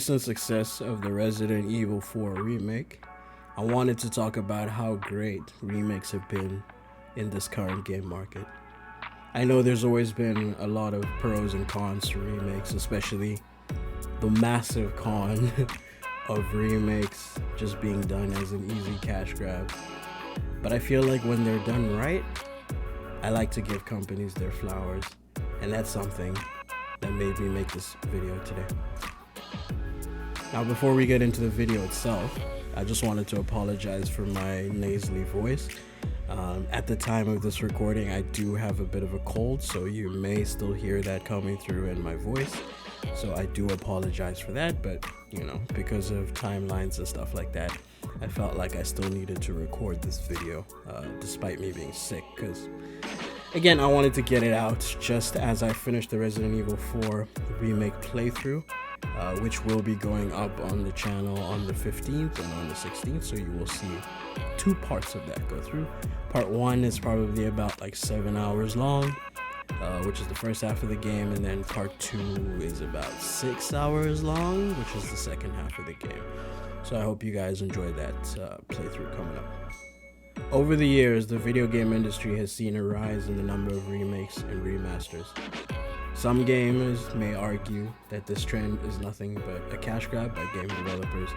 recent success of the Resident Evil 4 remake, I wanted to talk about how great remakes have been in this current game market. I know there's always been a lot of pros and cons to remakes, especially the massive con of remakes just being done as an easy cash grab. But I feel like when they're done right, I like to give companies their flowers, and that's something that made me make this video today. Now, before we get into the video itself, I just wanted to apologize for my nasally voice. At the time of this recording, I do have a bit of a cold, so you may still hear that coming through in my voice. So I do apologize for that, but because of timelines and stuff like that, I felt like I still needed to record this video, despite me being sick, because again, I wanted to get it out just as I finished the Resident Evil 4 remake playthrough, which will be going up on the channel on the 15th and on the 16th, so you will see two parts of that go through. Part 1 is probably about like 7 hours long, which is the first half of the game, and then part 2 is about 6 hours long, which is the second half of the game. So I hope you guys enjoy that playthrough coming up. Over the years, the video game industry has seen a rise in the number of remakes and remasters. Some gamers may argue that this trend is nothing but a cash grab by game developers,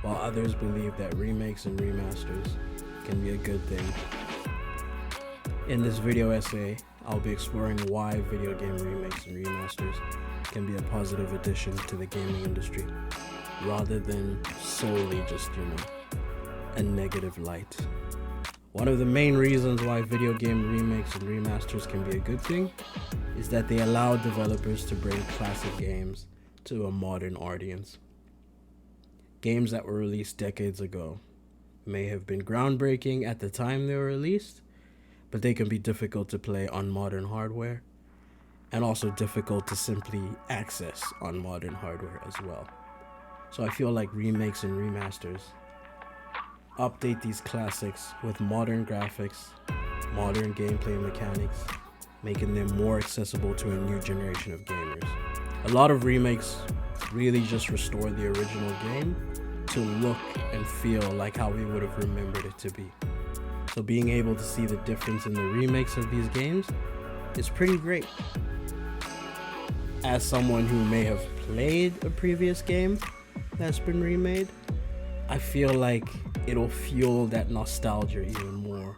while others believe that remakes and remasters can be a good thing. In this video essay, I'll be exploring why video game remakes and remasters can be a positive addition to the gaming industry, rather than solely just, a negative light. One of the main reasons why video game remakes and remasters can be a good thing is that they allow developers to bring classic games to a modern audience. Games that were released decades ago may have been groundbreaking at the time they were released, but they can be difficult to play on modern hardware, and also difficult to simply access on modern hardware as well. So I feel like remakes and remasters update these classics with modern graphics, modern gameplay mechanics, making them more accessible to a new generation of gamers. A lot of remakes really just restore the original game to look and feel like how we would have remembered it to be. So being able to see the difference in the remakes of these games is pretty great. As someone who may have played a previous game that's been remade, I feel like it'll fuel that nostalgia even more,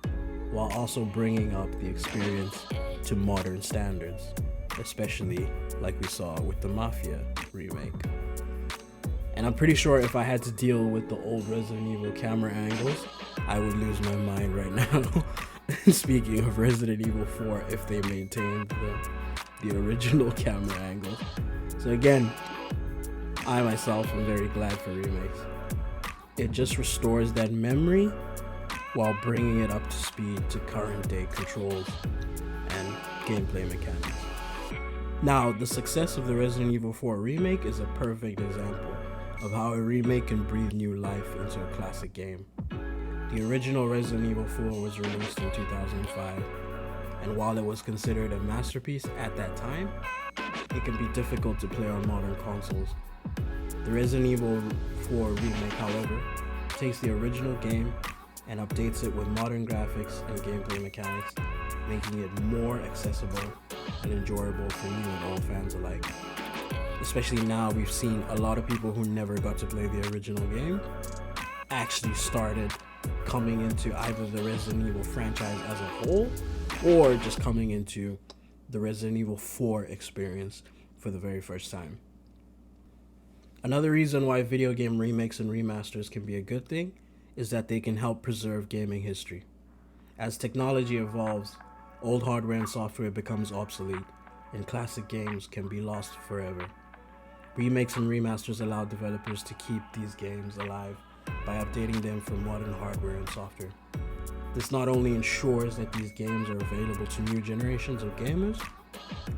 while also bringing up the experience to modern standards, especially like we saw with the Mafia remake. And I'm pretty sure if I had to deal with the old Resident Evil camera angles, I would lose my mind right now. Speaking of Resident Evil 4, if they maintained the original camera angles. So again, I myself am very glad for remakes. It just restores that memory while bringing it up to speed to current day controls and gameplay mechanics. Now, the success of the Resident Evil 4 remake is a perfect example of how a remake can breathe new life into a classic game. The original Resident Evil 4 was released in 2005, and while it was considered a masterpiece at that time, it can be difficult to play on modern consoles. The Resident Evil 4 remake, however, takes the original game and updates it with modern graphics and gameplay mechanics, making it more accessible and enjoyable for new and old fans alike. Especially now, we've seen a lot of people who never got to play the original game actually started coming into either the Resident Evil franchise as a whole, or just coming into the Resident Evil 4 experience for the very first time. Another reason why video game remakes and remasters can be a good thing is that they can help preserve gaming history. As technology evolves, old hardware and software becomes obsolete, and classic games can be lost forever. Remakes and remasters allow developers to keep these games alive by updating them for modern hardware and software. This not only ensures that these games are available to new generations of gamers,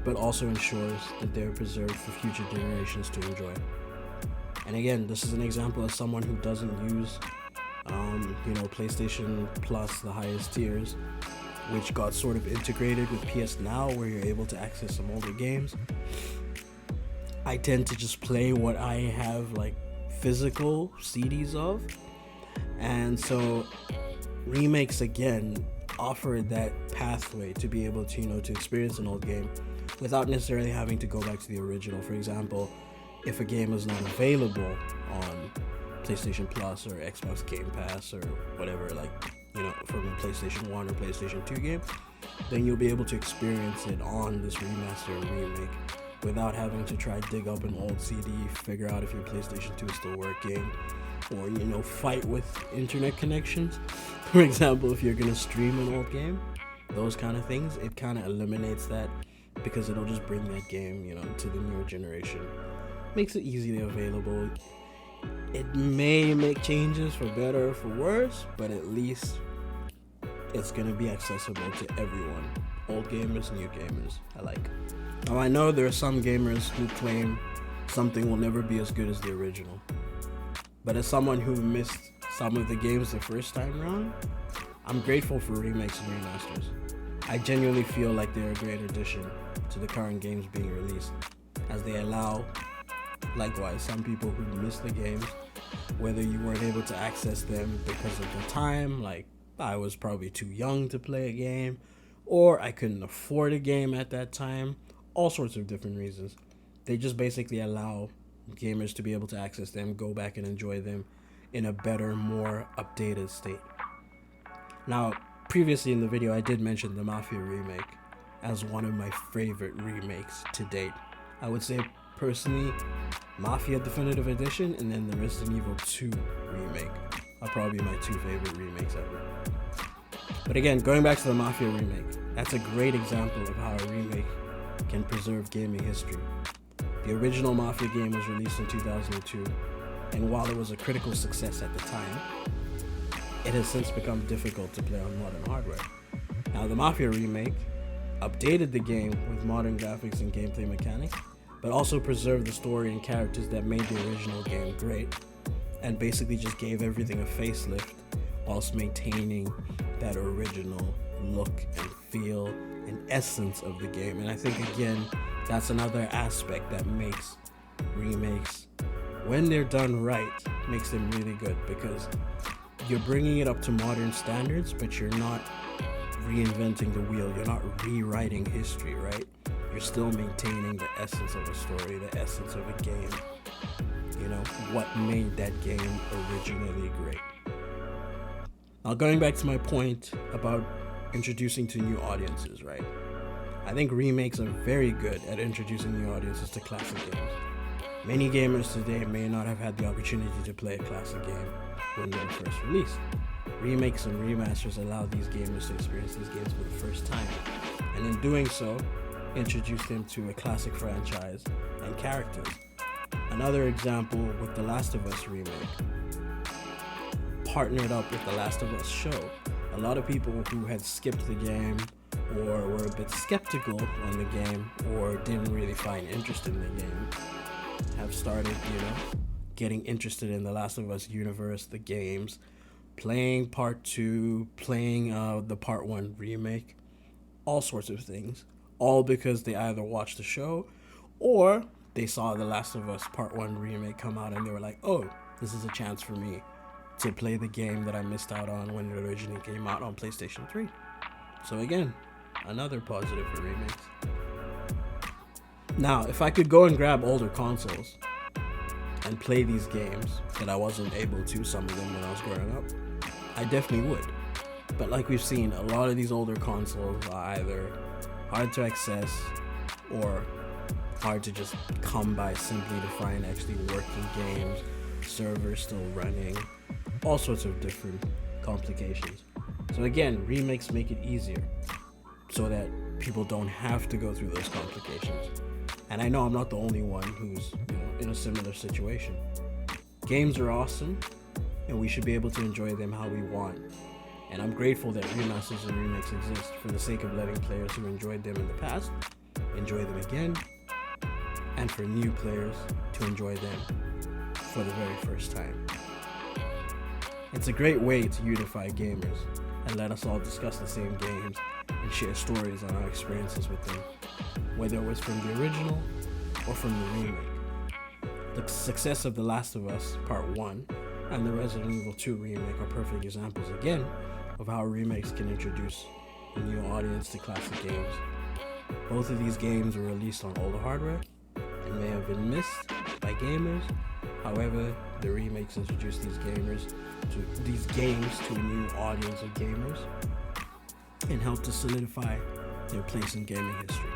but also ensures that they're preserved for future generations to enjoy. And again, this is an example of someone who doesn't use, PlayStation Plus, the highest tiers, which got sort of integrated with PS Now, where you're able to access some older games. I tend to just play what I have like physical CDs of. And so remakes again offer that pathway to be able to, to experience an old game without necessarily having to go back to the original. For example, if a game is not available on PlayStation Plus or Xbox Game Pass or whatever, like, from a PlayStation 1 or PlayStation 2 game, then you'll be able to experience it on this remaster or remake without having to try dig up an old CD, figure out if your PlayStation 2 is still working, or, fight with internet connections. For example, if you're gonna stream an old game, those kind of things, it kind of eliminates that because it'll just bring that game, to the newer generation. Makes it easily available. It may make changes for better or for worse, but at least it's gonna be accessible to everyone. Old gamers, new gamers alike. Now I know there are some gamers who claim something will never be as good as the original. But as someone who missed some of the games the first time around, I'm grateful for remakes and remasters. I genuinely feel like they're a great addition to the current games being released, as they allow, likewise, some people who missed the games, whether you weren't able to access them because of the time, like I was probably too young to play a game, or I couldn't afford a game at that time, all sorts of different reasons. They just basically allow gamers to be able to access them, go back and enjoy them in a better, more updated state. Now, previously in the video, I did mention the Mafia remake as one of my favorite remakes to date. I would say, personally, Mafia Definitive Edition and then the Resident Evil 2 remake are probably my two favorite remakes ever. But again, going back to the Mafia remake, that's a great example of how a remake can preserve gaming history. The original Mafia game was released in 2002, and while it was a critical success at the time, it has since become difficult to play on modern hardware. Now, the Mafia remake updated the game with modern graphics and gameplay mechanics, but also preserved the story and characters that made the original game great, and basically just gave everything a facelift whilst maintaining that original look and feel and essence of the game. And I think, again, that's another aspect that makes remakes, when they're done right, makes them really good, because you're bringing it up to modern standards, but you're not reinventing the wheel. You're not rewriting history, right? You're still maintaining the essence of a story, the essence of a game. What made that game originally great. Now, going back to my point about introducing to new audiences, right? I think remakes are very good at introducing new audiences to classic games. Many gamers today may not have had the opportunity to play a classic game when they were first released. Remakes and remasters allow these gamers to experience these games for the first time, and in doing so, introduce them to a classic franchise and characters. Another example with The Last of Us remake, partnered up with The Last of Us show. A lot of people who had skipped the game or were a bit skeptical on the game or didn't really find interest in the game have started, getting interested in The Last of Us universe, the games, playing part 2, playing the part 1 remake, all sorts of things, all because they either watched the show or they saw The Last of Us part 1 remake come out and they were like, oh, this is a chance for me to play the game that I missed out on when it originally came out on PlayStation 3. So again, another positive for remakes. Now, if I could go and grab older consoles and play these games that I wasn't able to, some of them when I was growing up, I definitely would. But like we've seen, a lot of these older consoles are either hard to access or hard to just come by simply to find actually working games, servers still running, all sorts of different complications. So again, remakes make it easier so that people don't have to go through those complications. And I know I'm not the only one who's in a similar situation. Games are awesome, and we should be able to enjoy them how we want. And I'm grateful that remasters and remakes exist for the sake of letting players who enjoyed them in the past enjoy them again, and for new players to enjoy them for the very first time. It's a great way to unify gamers and let us all discuss the same games and share stories on our experiences with them, whether it was from the original or from the remake. The success of The Last of Us Part 1 and the Resident Evil 2 remake are perfect examples again of how remakes can introduce a new audience to classic games. Both of these games were released on older hardware and may have been missed by gamers. However, the remakes introduced these games to a new audience of gamers and helped to solidify their place in gaming history.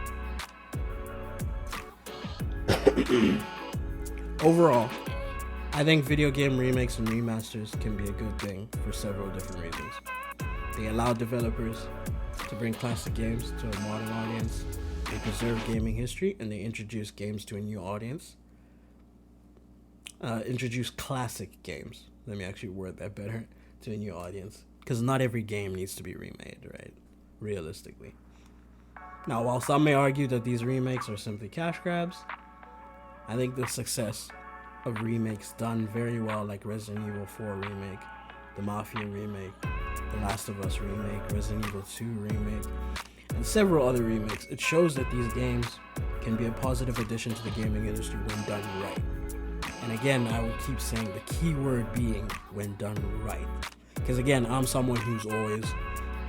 Overall, I think video game remakes and remasters can be a good thing for several different reasons. They allow developers to bring classic games to a modern audience, they preserve gaming history, and they introduce games to a new audience. Introduce classic games, let me actually word that better, to a new audience. Because not every game needs to be remade, right? Realistically. Now, while some may argue that these remakes are simply cash grabs, I think the success of remakes done very well, like Resident Evil 4 remake, the Mafia remake, The Last of Us remake, Resident Evil 2 remake, and several other remakes, it shows that these games can be a positive addition to the gaming industry when done right. And again, I will keep saying the key word being when done right. Because again, I'm someone who's always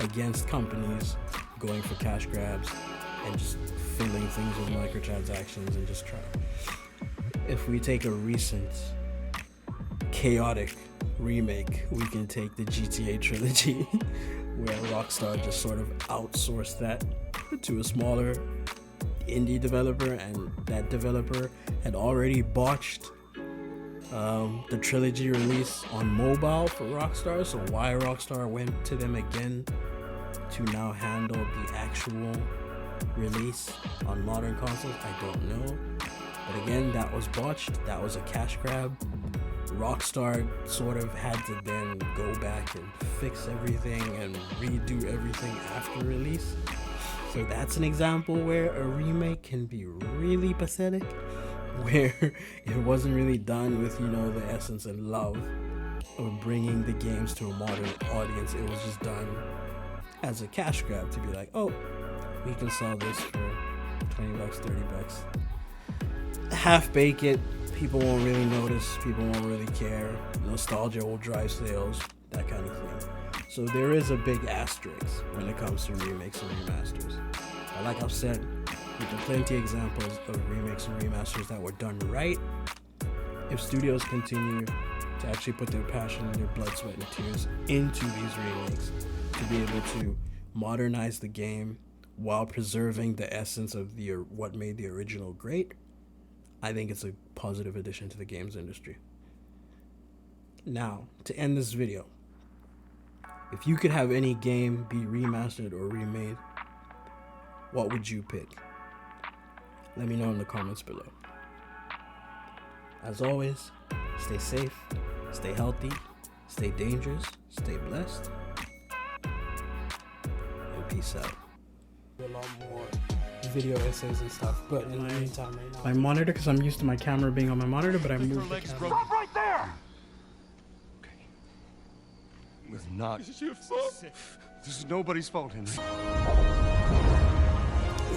against companies going for cash grabs and just filling things with microtransactions and just trying. If we take a recent chaotic remake, we can take the GTA trilogy where Rockstar just sort of outsourced that to a smaller indie developer, and that developer had already botched the trilogy release on mobile for Rockstar. So why Rockstar went to them again to now handle the actual release on modern consoles, I don't know. But again, that was botched. That was a cash grab. Rockstar sort of had to then go back and fix everything and redo everything after release. So that's an example where a remake can be really pathetic, where it wasn't really done with, the essence and love of bringing the games to a modern audience. It was just done as a cash grab to be like, oh, we can sell this for $20, $30. Half bake it, people won't really notice, people won't really care, nostalgia will drive sales, that kind of thing. So there is a big asterisk when it comes to remakes and remasters. But like I've said, there are plenty of examples of remakes and remasters that were done right. If studios continue to actually put their passion and their blood, sweat, and tears into these remakes to be able to modernize the game while preserving the essence of what made the original great, I think it's a positive addition to the games industry. Now, to end this video, if you could have any game be remastered or remade, what would you pick? Let me know in the comments below. As always, stay safe, stay healthy, stay dangerous, stay blessed, and peace out. A lot more video essays and stuff, but in the meantime, right now, my monitor, because I'm used to my camera being on my monitor, but I moved the camera. Stop right there! Okay. We're not. This is your fault. This is nobody's fault, Henry.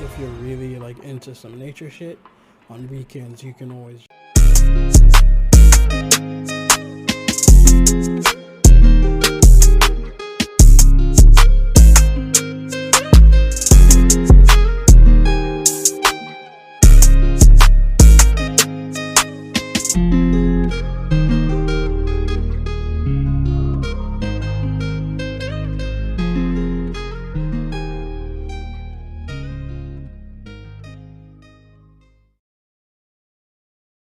If you're really into some nature shit, on weekends you can always